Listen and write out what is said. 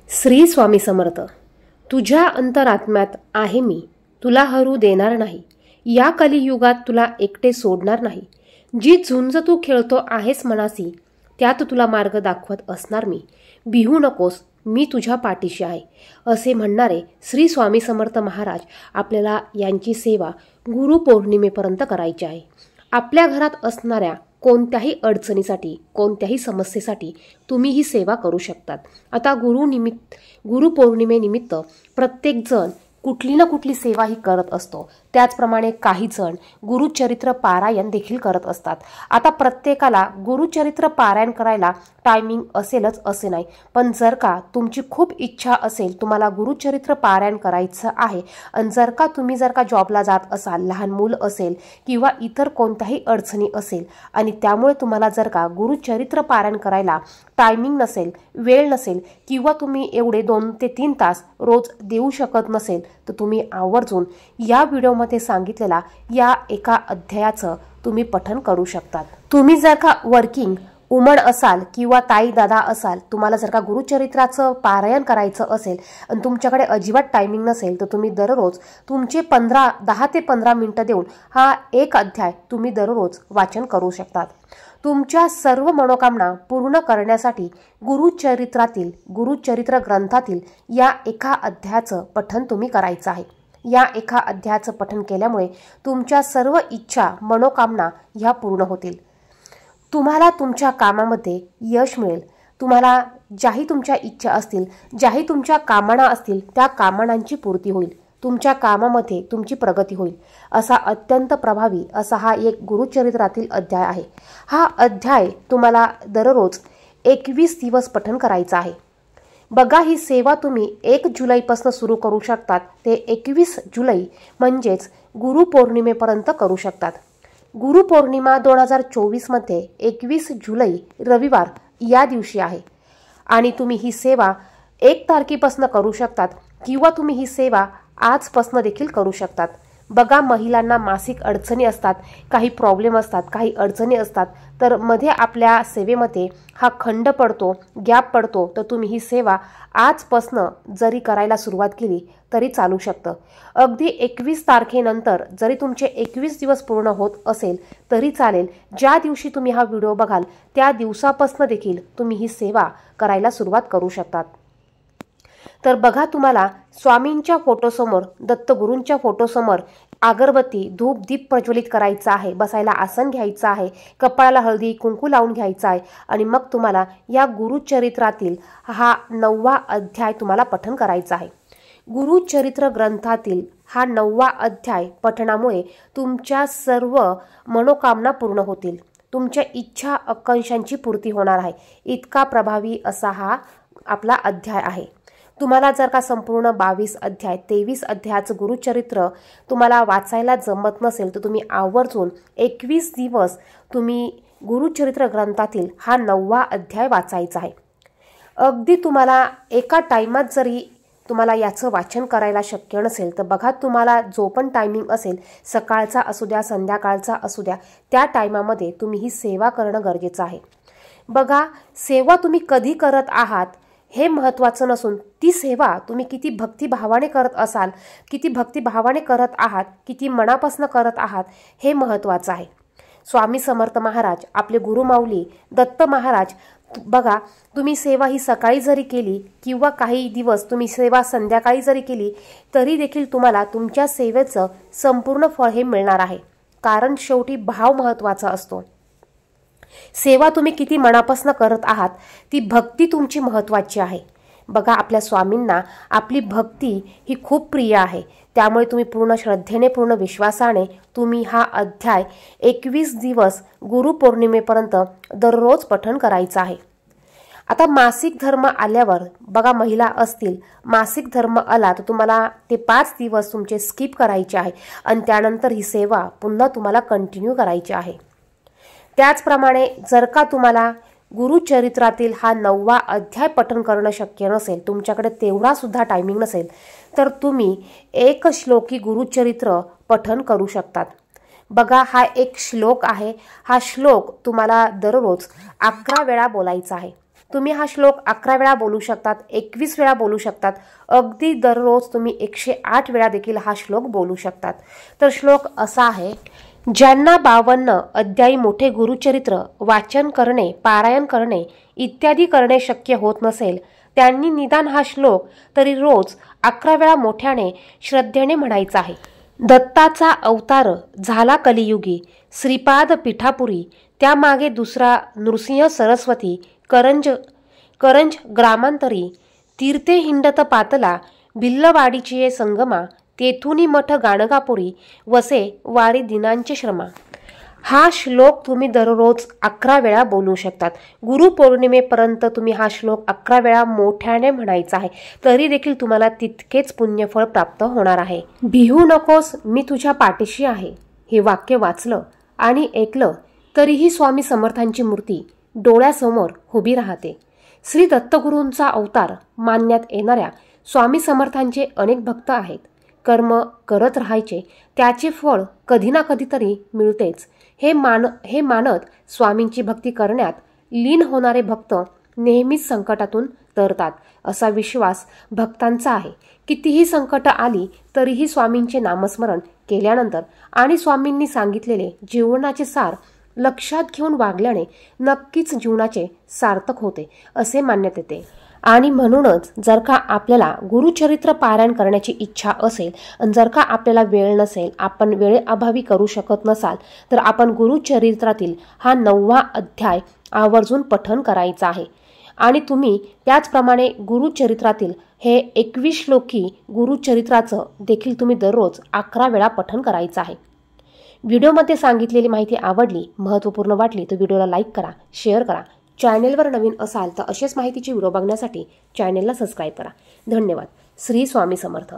श्री स्वामी समर्थ. तुझ्या अंतरात्म्यात आहे मी, तुला हरू देणार नाही. या कलियुगात तुला एकटे सोडणार नाही. जी झुंज तू खेळतो आहेस मनासी, त्यात तुला मार्ग दाखवत असणार मी. भिवू नकोस, मी तुझ्या पाठीशी आहे, असे म्हणणारे श्री स्वामी समर्थ महाराज आपल्याला यांची सेवा गुरुपौर्णिमेपर्यंत करायची आहे. आपल्या घरात असणाऱ्या कोणत्याही अडचणीसाठी, कोणत्याही समस्येसाठी तुम्ही ही सेवा करू शकतात. आता गुरुपौर्णिमेनिमित्त प्रत्येकजण कुठली ना कुठली सेवा ही करत असतो. त्याचप्रमाणे काही जण गुरुचरित्र पारायण देखील करत असतात. आता प्रत्येकाला गुरुचरित्र पारायण करायला टायमिंग असेलच असे नाही, पण जर का तुमची खूप इच्छा असेल, तुम्हाला गुरुचरित्र पारायण करायचं आहे, आणि जर का जॉबला जात असाल, लहान मूल असेल किंवा इतर कोणत्याही अडचणी असेल, आणि त्यामुळे तुम्हाला जर का गुरुचरित्र पारायण करायला टायमिंग नसेल, वेळ नसेल, किंवा तुम्ही एवढे 2 ते 3 तास रोज देऊ शकत नसेल, तर तुम्ही आवर्जून या व्हिडिओमध्ये सांगितलेला या एका अध्यायाचं तुम्ही पठण करू शकतात. तुम्ही जर का वर्किंग वुमन असाल किंवा ताई दादा असाल, तुम्हाला जर का गुरुचरित्राचं पारायण करायचं असेल आणि तुमच्याकडे अजिबात टायमिंग नसेल, तर तुम्ही दररोज तुमचे 10 ते 15 मिनिटं देऊन हा एक अध्याय तुम्ही दररोज वाचन करू शकतात. तुमच्या सर्व मनोकामना पूर्ण करण्यासाठी गुरुचरित्र ग्रंथातील या एका अध्यायाचं पठण तुम्ही करायचं आहे. या एका अध्यायाचं पठण केल्यामुळे तुमच्या सर्व इच्छा, मनोकामना ह्या पूर्ण होतील. तुम्हाला तुमच्या कामामध्ये यश मिळेल. तुम्हाला ज्याही तुमच्या इच्छा असतील, ज्याही तुमच्या कामना असतील, त्या कामनांची पूर्ती होईल. तुमच्या कामामध्ये तुमची प्रगती होईल. असा अत्यंत प्रभावी असा हा एक गुरुचरित्रातील अध्याय आहे. हा अध्याय तुम्हाला दररोज 21 दिवस पठण करायचा आहे. बघा, ही सेवा तुम्ही 1 जुलैपासून सुरू करू शकतात ते 21 जुलै म्हणजेच गुरुपौर्णिमेपर्यंत करू शकतात. गुरुपौर्णिमा 2024 मध्ये 21 जुलै रविवार या दिवशी आहे, आणि तुम्ही ही सेवा 1 तारखेपासून करू शकतात, किंवा तुम्ही ही सेवा आजपासून देखील करू शकतात. बघा, महिलांना मासिक अडचणी असतात, काही प्रॉब्लेम असतात, काही अडचणी असतात, तर मध्ये आपल्या सेवेमध्ये हा खंड पडतो, गॅप पडतो, तर तुम्ही ही सेवा आजपासून जरी करायला सुरुवात केली तरी चालू शकतं. अगदी 21 तारखेनंतर जरी तुमचे 21 दिवस पूर्ण होत असेल तरी चालेल. ज्या दिवशी तुम्ही हा व्हिडिओ बघाल त्या दिवसापासून देखील तुम्ही ही सेवा करायला सुरुवात करू शकतात. तर बघा, तुम्हाला स्वामींच्या फोटोसमोर, दत्तगुरूंच्या फोटोसमोर अगरबत्ती, धूप, दीप प्रज्वलित करायचा आहे. बसायला आसन घ्यायचं आहे. कपाळाला हळदी कुंकू लावून घ्यायचं आहे. आणि मग तुम्हाला या गुरुचरित्रातील हा 9वा अध्याय तुम्हाला पठण करायचा आहे. गुरुचरित्र ग्रंथातील हा 9वा अध्याय पठणामुळे तुमच्या सर्व मनोकामना पूर्ण होतील. तुमच्या इच्छा आकांक्षांची पूर्ती होणार आहे. इतका प्रभावी असा हा आपला अध्याय आहे. तुम्हाला जर का संपूर्ण 22 अध्याय, 23 अध्यायाचं गुरुचरित्र तुम्हाला वाचायला जमत नसेल, तर तुम्ही आवर्जून 21 दिवस तुम्ही गुरुचरित्र ग्रंथातील हा 9वा अध्याय वाचायचा आहे. अगदी तुम्हाला एका टायमात जरी तुम्हाला याचं वाचन करायला शक्य नसेल, तर बघा, तुम्हाला जो पण टायमिंग असेल, सकाळचा असू द्या, संध्याकाळचा असू द्या, त्या टायमामध्ये तुम्ही ही सेवा करणं गरजेचं आहे. बघा, सेवा तुम्ही कधी करत आहात हे महत्त्वाचं नसून ती सेवा तुम्ही किती भक्तिभावाने करत असाल, किती भक्तिभावाने करत आहात, किती मनापासून करत आहात, हे महत्त्वाचं आहे. स्वामी समर्थ महाराज, आपले गुरुमाऊली दत्त महाराज, बघा, तुम्ही सेवा ही सकाळी जरी केली किंवा काही दिवस तुम्ही सेवा संध्याकाळी जरी केली तरी देखील तुम्हाला तुमच्या सेवेचं संपूर्ण फळ हे मिळणार आहे. कारण शेवटी भाव महत्त्वाचा असतो. सेवा तुम्ही किती मनापासून करत आहात, ती भक्ती तुमची महत्त्वाची आहे. बघा, आपल्या स्वामींना आपली भक्ती ही खूप प्रिय आहे. त्यामुळे तुम्ही पूर्ण श्रद्धेने, पूर्ण विश्वासाने तुम्ही हा अध्याय 21 दिवस गुरुपौर्णिमेपर्यंत दररोज पठण करायचं आहे. आता मासिक धर्म आल्यावर बघा, महिला असतील, मासिक धर्म आला तर तुम्हाला ते 5 दिवस तुमचे स्किप करायचे आहे, आणि त्यानंतर ही सेवा पुन्हा तुम्हाला कंटिन्यू करायची आहे. त्याचप्रमाणे जर का तुम्हाला गुरुचरित्रातील हा 9वा अध्याय पठण करणं शक्य नसेल, तुमच्याकडे तेवढा सुद्धा टायमिंग नसेल, तर तुम्ही 1 श्लोकी गुरुचरित्र पठण करू शकतात. बघा, हा एक श्लोक आहे. हा श्लोक तुम्हाला दररोज 11 वेळा बोलायचा आहे. तुम्ही हा श्लोक 11 वेळा बोलू शकतात, 21 वेळा बोलू शकतात, अगदी दररोज तुम्ही 108 वेळा देखील हा श्लोक बोलू शकतात। तर श्लोक असा आहे, ज्यांना 52 अध्यायी मोठे गुरुचरित्र वाचन करणे, पारायण करणे इत्यादी करणे शक्य होत नसेल त्यांनी निदान हा श्लोक तरी रोज 11 वेळा मोठ्याने श्रद्धेने म्हणायचा आहे। दत्ताचा अवतार झाला कलियुगी, श्रीपाद पिठापुरी, त्यामागे दुसरा नृसिंह सरस्वती, करंज ग्रामांतरी, तीर्थे हिंडत पातला, भिल्लवाडीची संगमा, तेथुनी मठ गाणगापुरी, वसे वारी दिनांचे श्रमा। हा श्लोक तुम्ही दररोज 11 वेळा बोलू शकतात। गुरुपौर्णिमेपर्यंत तुम्ही हा श्लोक 11 वेळा मोठ्याने म्हणायचा आहे, तरी देखील तुम्हाला तितकेच पुण्यफळ प्राप्त होणार आहे। भिवू नकोस, मी तुझ्या पाठीशी आहे, हे वाक्य वाचलं आणि ऐकलं तरीही स्वामी समर्थांची मूर्ती डोळ्यासमोर उभी राहते। श्री दत्तगुरूंचा अवतार मानण्यात येणाऱ्या स्वामी समर्थांचे अनेक भक्त आहेत। कर्म करत राहायचे, त्याचे फळ कधी ना कधीतरी मिळतेच हे मानत स्वामींची भक्ती करण्यात लीन होणारे भक्त नेहमीच संकटातून तरतात असा विश्वास भक्तांचा आहे। कितीही संकट आली तरीही स्वामींचे नामस्मरण केल्यानंतर आणि स्वामींनी सांगितलेले जीवनाचे सार लक्षात घेऊन वागल्याने नक्कीच जीवनाचे सार्थक होते असे मानण्यात येते। आणि म्हणूनच जर का आपल्याला गुरुचरित्र पारायण करण्याची इच्छा असेल आणि जर का आपल्याला वेळ नसेल, आपण वेळेअभावी करू शकत नसाल, तर आपण गुरुचरित्रातील हा 9वा अध्याय आवर्जून पठण करायचा आहे। आणि तुम्ही त्याचप्रमाणे गुरुचरित्रातील हे 21 श्लोकी गुरुचरित्राचं देखील तुम्ही दररोज 11 वेळा पठण करायचं आहे। व्हिडिओमध्ये सांगितलेली माहिती आवडली, महत्त्वपूर्ण वाटली तर व्हिडिओला लाईक करा, शेअर करा। चॅनेलवर नवीन असाल तर अशाच माहितीचे व्हिडिओ बघण्यासाठी चॅनेलला सबस्क्राईब करा। धन्यवाद। श्री स्वामी समर्थ।